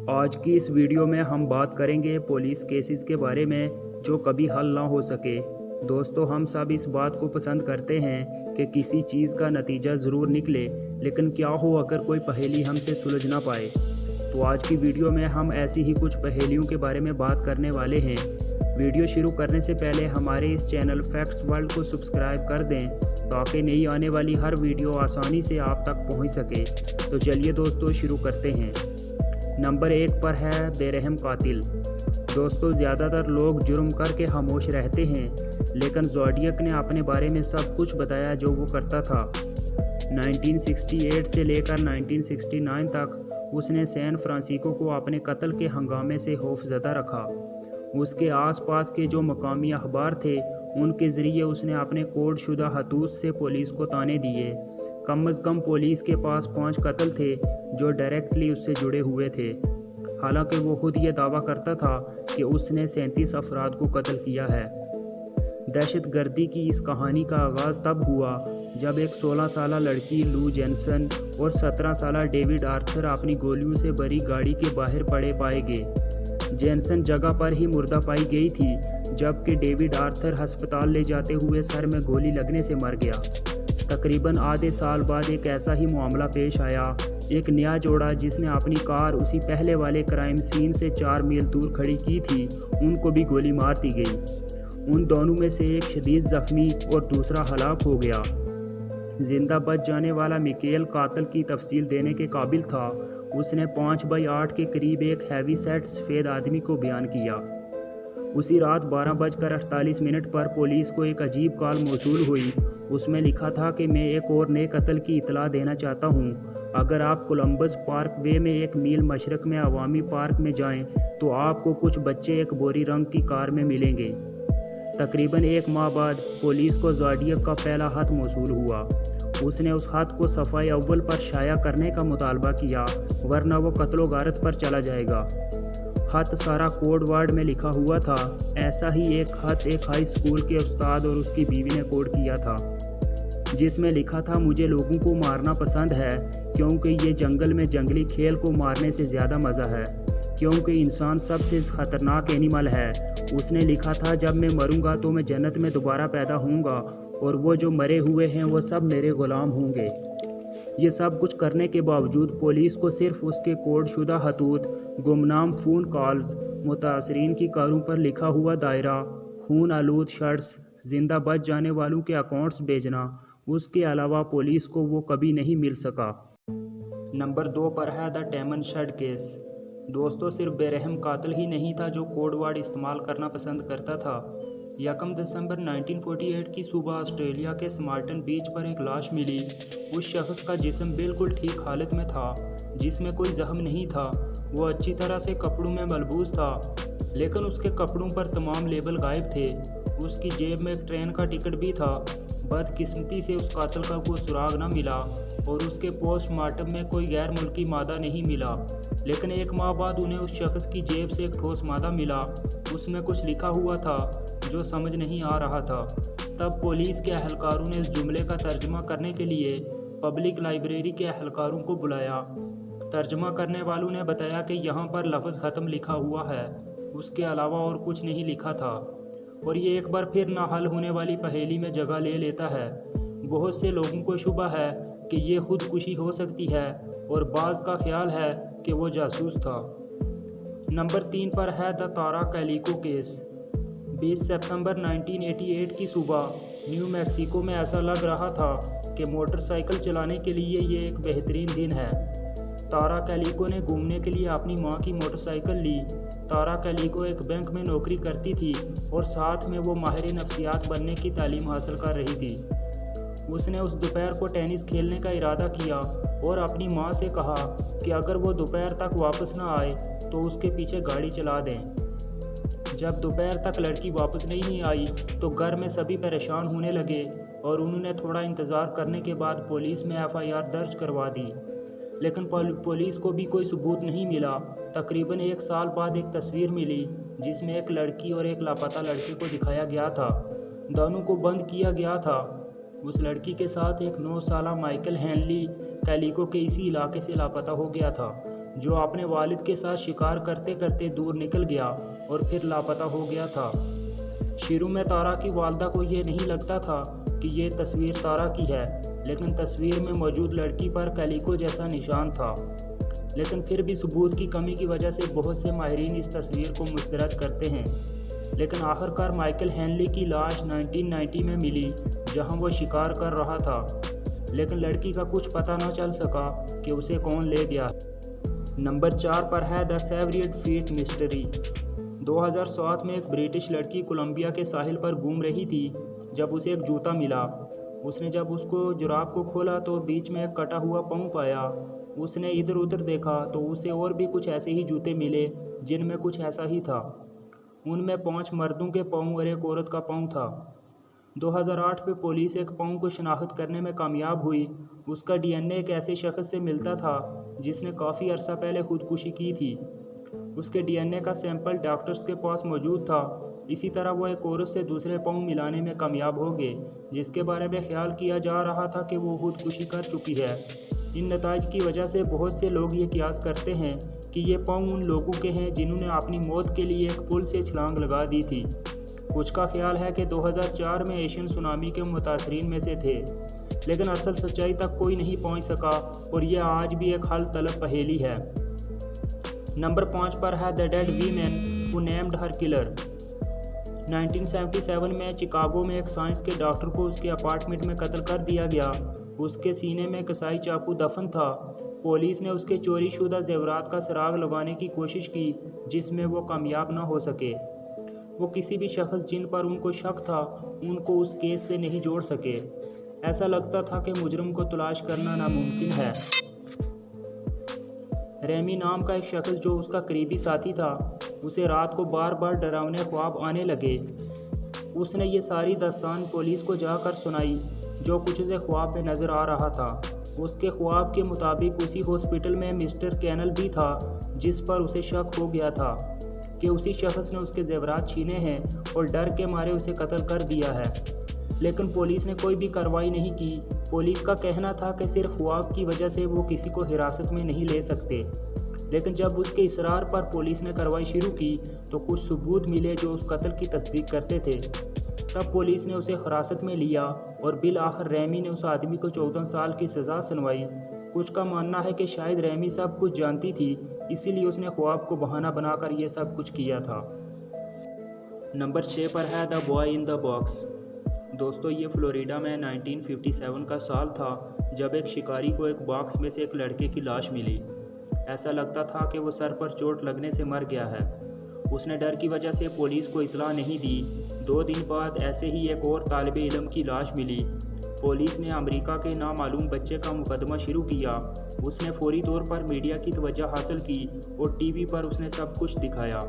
آج کی اس ویڈیو میں ہم بات کریں گے پولیس کیسز کے بارے میں جو کبھی حل نہ ہو سکے۔ دوستو، ہم سب اس بات کو پسند کرتے ہیں کہ کسی چیز کا نتیجہ ضرور نکلے، لیکن کیا ہو اگر کوئی پہیلی ہم سے سلجھ نہ پائے؟ تو آج کی ویڈیو میں ہم ایسی ہی کچھ پہیلیوں کے بارے میں بات کرنے والے ہیں۔ ویڈیو شروع کرنے سے پہلے ہمارے اس چینل فیکٹس ورلڈ کو سبسکرائب کر دیں تاکہ نئی آنے والی ہر ویڈیو آسانی سے آپ تک پہنچ سکے۔ تو چلیے دوستو شروع کرتے ہیں۔ نمبر 1 پر ہے بے رحم قاتل۔ دوستو، زیادہ تر لوگ جرم کر کے خاموش رہتے ہیں، لیکن زوڈیاک نے اپنے بارے میں سب کچھ بتایا جو وہ کرتا تھا۔ 1968 سے لے کر 1969 تک اس نے سین فرانسسکو کو اپنے قتل کے ہنگامے سے خوفزدہ رکھا۔ اس کے آس پاس کے جو مقامی اخبار تھے ان کے ذریعے اس نے اپنے کوڈ شدہ خطوط سے پولیس کو طعنے دیے۔ کم از کم پولیس کے پاس 5 قتل تھے جو ڈائریکٹلی اس سے جڑے ہوئے تھے، حالانکہ وہ خود یہ دعویٰ کرتا تھا کہ اس نے 37 افراد کو قتل کیا ہے۔ دہشت گردی کی اس کہانی کا آغاز تب ہوا جب ایک 16 سالہ لڑکی لو جینسن اور 17 سالہ ڈیوڈ آرتھر اپنی گولیوں سے بھری گاڑی کے باہر پڑے پائے گئے۔ جینسن جگہ پر ہی مردہ پائی گئی تھی، جبکہ ڈیوڈ آرتھر ہسپتال لے جاتے ہوئے سر میں گولی لگنے سے مر گیا۔ تقریباً آدھے سال بعد ایک ایسا ہی معاملہ پیش آیا۔ ایک نیا جوڑا جس نے اپنی کار اسی پہلے والے کرائم سین سے 4 میل دور کھڑی کی تھی، ان کو بھی گولی مار دی گئی۔ ان دونوں میں سے ایک شدید زخمی اور دوسرا ہلاک ہو گیا۔ زندہ بچ جانے والا میکیل قاتل کی تفصیل دینے کے قابل تھا۔ اس نے 5/8 کے قریب ایک ہیوی سیٹ سفید آدمی کو بیان کیا۔ اسی رات 12:48 پر پولیس کو ایک عجیب کال موصول ہوئی۔ اس میں لکھا تھا کہ میں ایک اور نئے قتل کی اطلاع دینا چاہتا ہوں۔ اگر آپ کولمبس پارک وے میں 1 میل مشرق میں عوامی پارک میں جائیں تو آپ کو کچھ بچے ایک بوری رنگ کی کار میں ملیں گے۔ تقریباً 1 ماہ بعد پولیس کو زوڈیاک کا پہلا خط موصول ہوا۔ اس نے اس خط کو صفحہ اول پر شائع کرنے کا مطالبہ کیا، ورنہ وہ قتل و غارت پر چلا جائے گا۔ خط سارا کوڈ ورڈ میں لکھا ہوا تھا۔ ایسا ہی ایک خط ایک ہائی اسکول کے استاد اور اس کی بیوی نے کوڈ کیا تھا، جس میں لکھا تھا مجھے لوگوں کو مارنا پسند ہے کیونکہ یہ جنگل میں جنگلی کھیل کو مارنے سے زیادہ مزہ ہے، کیونکہ انسان سب سے خطرناک اینیمل ہے۔ اس نے لکھا تھا جب میں مروں گا تو میں جنت میں دوبارہ پیدا ہوں گا اور وہ جو مرے ہوئے ہیں وہ سب میرے غلام ہوں گے۔ یہ سب کچھ کرنے کے باوجود پولیس کو صرف اس کے کوڈ شدہ خطوط، گمنام فون کالز، متاثرین کی کاروں پر لکھا ہوا دائرہ، خون آلود شرٹس، زندہ بچ جانے والوں کے اکاؤنٹس بھیجنا، اس کے علاوہ پولیس کو وہ کبھی نہیں مل سکا۔ نمبر 2 پر ہے دا ٹیمن شیڈ کیس۔ دوستو، صرف بے رحم قاتل ہی نہیں تھا جو کوڈ ورڈ استعمال کرنا پسند کرتا تھا۔ 1 دسمبر 1948 کی صبح آسٹریلیا کے سمارٹن بیچ پر ایک لاش ملی۔ اس شخص کا جسم بالکل ٹھیک حالت میں تھا، جس میں کوئی زخم نہیں تھا۔ وہ اچھی طرح سے کپڑوں میں ملبوس تھا، لیکن اس کے کپڑوں پر تمام لیبل غائب تھے۔ اس کی جیب میں ایک ٹرین کا ٹکٹ بھی تھا۔ بدقسمتی سے اس قاتل کا کوئی سراغ نہ ملا اور اس کے پوسٹ مارٹم میں کوئی غیر ملکی مادہ نہیں ملا، لیکن 1 ماہ بعد انہیں اس شخص کی جیب سے ایک ٹھوس مادہ ملا۔ اس میں کچھ لکھا ہوا تھا جو سمجھ نہیں آ رہا تھا۔ تب پولیس کے اہلکاروں نے اس جملے کا ترجمہ کرنے کے لیے پبلک لائبریری کے اہلکاروں کو بلایا۔ ترجمہ کرنے والوں نے بتایا کہ یہاں پر لفظ ختم لکھا ہوا ہے، اس کے علاوہ اور کچھ نہیں لکھا تھا، اور یہ ایک بار پھر نہ حل ہونے والی پہیلی میں جگہ لے لیتا ہے۔ بہت سے لوگوں کو شبہ ہے کہ یہ خودکشی ہو سکتی ہے اور بعض کا خیال ہے کہ وہ جاسوس تھا۔ نمبر 3 پر ہے دا تارا کیلیکو کیس۔ 20 ستمبر 1988 کی صبح نیو میکسیکو میں ایسا لگ رہا تھا کہ موٹر سائیکل چلانے کے لیے یہ ایک بہترین دن ہے۔ تارا کیلیکو نے گھومنے کے لیے اپنی ماں کی موٹر سائیکل لی۔ تارا کیلیکو ایک بینک میں نوکری کرتی تھی اور ساتھ میں وہ ماہر نفسیات بننے کی تعلیم حاصل کر رہی تھی۔ اس نے اس دوپہر کو ٹینس کھیلنے کا ارادہ کیا اور اپنی ماں سے کہا کہ اگر وہ دوپہر تک واپس نہ آئے تو اس کے پیچھے گاڑی چلا دیں۔ جب دوپہر تک لڑکی واپس نہیں آئی تو گھر میں سبھی پریشان ہونے لگے اور انہوں نے تھوڑا انتظار کرنے کے بعد پولیس میں FIR درج کروا دی، لیکن پولیس کو بھی کوئی ثبوت نہیں ملا۔ تقریباً 1 سال بعد ایک تصویر ملی جس میں ایک لڑکی اور ایک لاپتہ لڑکے کو دکھایا گیا تھا۔ دونوں کو بند کیا گیا تھا۔ اس لڑکی کے ساتھ ایک 9 سالہ مائیکل ہینلی کیلیکو کے اسی علاقے سے لاپتہ ہو گیا تھا۔ جو اپنے والد کے ساتھ شکار کرتے کرتے دور نکل گیا اور پھر لاپتہ ہو گیا تھا۔ شروع میں تارا کی والدہ کو یہ نہیں لگتا تھا کہ یہ تصویر تارا کی ہے، لیکن تصویر میں موجود لڑکی پر کیلیکو جیسا نشان تھا۔ لیکن پھر بھی ثبوت کی کمی کی وجہ سے بہت سے ماہرین اس تصویر کو مسترد کرتے ہیں۔ لیکن آخرکار مائیکل ہینلی کی لاش 1990 میں ملی، جہاں وہ شکار کر رہا تھا، لیکن لڑکی کا کچھ پتہ نہ چل سکا کہ اسے کون لے گیا۔ نمبر 4 پر ہے دا سیوریڈ فیٹ مسٹری۔ 2007 میں ایک برٹش لڑکی کولمبیا کے ساحل پر گھوم رہی تھی جب اسے ایک جوتا ملا۔ اس نے جب اس کو جراب کو کھولا تو بیچ میں ایک کٹا ہوا پاؤں پایا۔ اس نے ادھر ادھر دیکھا تو اسے اور بھی کچھ ایسے ہی جوتے ملے جن میں کچھ ایسا ہی تھا۔ ان میں 5 مردوں کے پاؤں اور ایک عورت کا پاؤں تھا۔ 2008 میں پولیس ایک پاؤں کو شناخت کرنے میں کامیاب ہوئی۔ اس کا ڈی این اے ایک ایسے شخص سے ملتا تھا جس نے کافی عرصہ پہلے خودکشی کی تھی۔ اس کے ڈی این اے کا سیمپل ڈاکٹرز کے پاس موجود تھا۔ اسی طرح وہ ایک عورت سے دوسرے پاؤں ملانے میں کامیاب ہو گئے جس کے بارے میں خیال کیا جا رہا تھا کہ وہ خودکشی کر چکی ہے۔ ان نتائج کی وجہ سے بہت سے لوگ یہ قیاس کرتے ہیں کہ یہ پاؤں ان لوگوں کے ہیں جنہوں نے اپنی موت کے لیے ایک پل سے چھلانگ لگا دی تھی۔ کچھ کا خیال ہے کہ 2004 میں ایشین سونامی کے متاثرین میں سے تھے، لیکن اصل سچائی تک کوئی نہیں پہنچ سکا اور یہ آج بھی ایک حل طلب پہیلی ہے۔ نمبر 5 پر ہے the dead woman who named her killer. 1977 میں چکاگو میں ایک سائنس کے ڈاکٹر کو اس کے اپارٹمنٹ میں قتل کر دیا گیا۔ اس کے سینے میں کسائی چاقو دفن تھا۔ پولیس نے اس کے چوری شدہ زیورات کا سراغ لگانے کی کوشش کی جس میں وہ کامیاب نہ ہو سکے۔ وہ کسی بھی شخص جن پر ان کو شک تھا ان کو اس کیس سے نہیں جوڑ سکے۔ ایسا لگتا تھا کہ مجرم کو تلاش کرنا ناممکن ہے۔ ریمی نام کا ایک شخص جو اس کا قریبی ساتھی تھا، اسے رات کو بار بار ڈراونے خواب آنے لگے۔ اس نے یہ ساری داستان پولیس کو جا کر سنائی جو کچھ اسے خواب میں نظر آ رہا تھا۔ اس کے خواب کے مطابق اسی ہاسپٹل میں مسٹر کینل بھی تھا جس پر اسے شک ہو گیا تھا کہ اسی شخص نے اس کے زیورات چھینے ہیں اور ڈر کے مارے اسے قتل کر دیا ہے۔ لیکن پولیس نے کوئی بھی کارروائی نہیں کی۔ پولیس کا کہنا تھا کہ صرف خواب کی وجہ سے وہ کسی کو حراست میں نہیں لے سکتے، لیکن جب اس کے اصرار پر پولیس نے کارروائی شروع کی تو کچھ ثبوت ملے جو اس قتل کی تصدیق کرتے تھے۔ تب پولیس نے اسے حراست میں لیا اور بالآخر ریمی نے اس آدمی کو 14 سال کی سزا سنوائی۔ کچھ کا ماننا ہے کہ شاید ریمی سب کچھ جانتی تھی، اسی لیے اس نے خواب کو بہانہ بنا کر یہ سب کچھ کیا تھا۔ نمبر 6 پر ہے the boy in the box. دوستو، یہ فلوریڈا میں 1957 کا سال تھا جب ایک شکاری کو ایک باکس میں سے ایک لڑکے کی لاش ملی۔ ایسا لگتا تھا کہ وہ سر پر چوٹ لگنے سے مر گیا ہے۔ اس نے ڈر کی وجہ سے پولیس کو اطلاع نہیں دی۔ 2 دن بعد ایسے ہی ایک اور طالب علم کی لاش ملی۔ پولیس نے امریکہ کے نامعلوم بچے کا مقدمہ شروع کیا۔ اس نے فوری طور پر میڈیا کی توجہ حاصل کی اور ٹی وی پر اس نے سب کچھ دکھایا،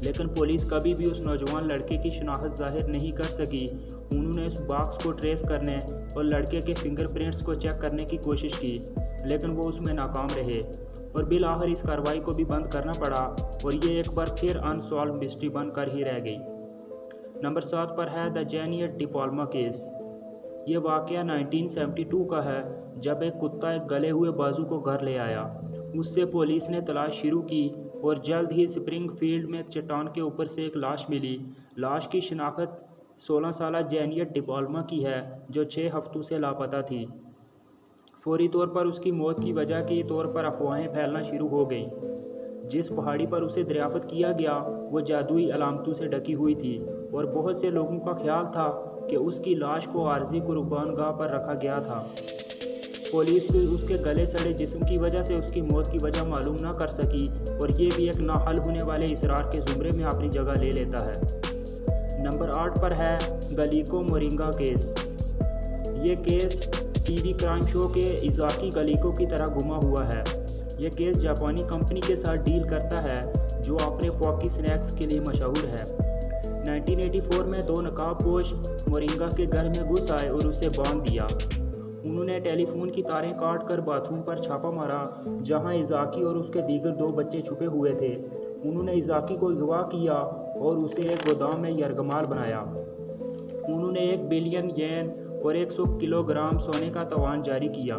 لیکن پولیس کبھی بھی اس نوجوان لڑکے کی شناخت ظاہر نہیں کر سکی۔ انہوں نے اس باکس کو ٹریس کرنے اور لڑکے کے فنگر پرنٹس کو چیک کرنے کی کوشش کی، لیکن وہ اس میں ناکام رہے اور بالآخر اس کارروائی کو بھی بند کرنا پڑا اور یہ ایک بار پھر ان سالوڈ مسٹری بن کر ہی رہ گئی۔ نمبر 7 پر ہے دا جینیٹ ڈی پالما کیس۔ یہ واقعہ 1972 کا ہے جب ایک کتا ایک گلے ہوئے بازو کو گھر لے آیا۔ اس سے پولیس نے تلاش شروع کی اور جلد ہی سپرنگ فیلڈ میں ایک چٹان کے اوپر سے ایک لاش ملی۔ لاش کی شناخت 16 سالہ جینیٹ ڈی پالما کی ہے جو 6 ہفتوں سے لاپتہ تھی۔ فوری طور پر اس کی موت کی وجہ کے طور پر افواہیں پھیلنا شروع ہو گئیں۔ جس پہاڑی پر اسے دریافت کیا گیا وہ جادوئی علامتوں سے ڈکی ہوئی تھی اور بہت سے لوگوں کا خیال تھا کہ اس کی لاش کو عارضی قربان گاہ پر رکھا گیا تھا۔ پولیس کو اس کے گلے سڑے جسم کی وجہ سے اس کی موت کی وجہ معلوم نہ کر سکی اور یہ بھی ایک ناحل ہونے والے اسرار کے زمرے میں اپنی جگہ لے لیتا ہے۔ نمبر 8 پر ہے گلیکو مورینگا کیس۔ یہ کیس ٹی وی کرائم شو کے ایزاکی گلیکو کی طرح گما ہوا ہے۔ یہ کیس جاپانی کمپنی کے ساتھ ڈیل کرتا ہے جو اپنے پاکی سنیکس کے لیے مشہور ہے۔ 1984 میں 2 نقاب پوش مورینگا کے گھر میں گھس آئے اور اسے باندھ دیا۔ انہوں نے ٹیلی فون کی تاریں کاٹ کر باتھ روم پر چھاپا مارا جہاں ایزاکی اور اس کے دیگر 2 بچے چھپے ہوئے تھے۔ انہوں نے ایزاکی کو اغوا کیا اور اسے ایک گودام میں یرغمال بنایا۔ انہوں نے 1 بلین ین اور 100 کلو گرام سونے کا تاوان جاری کیا۔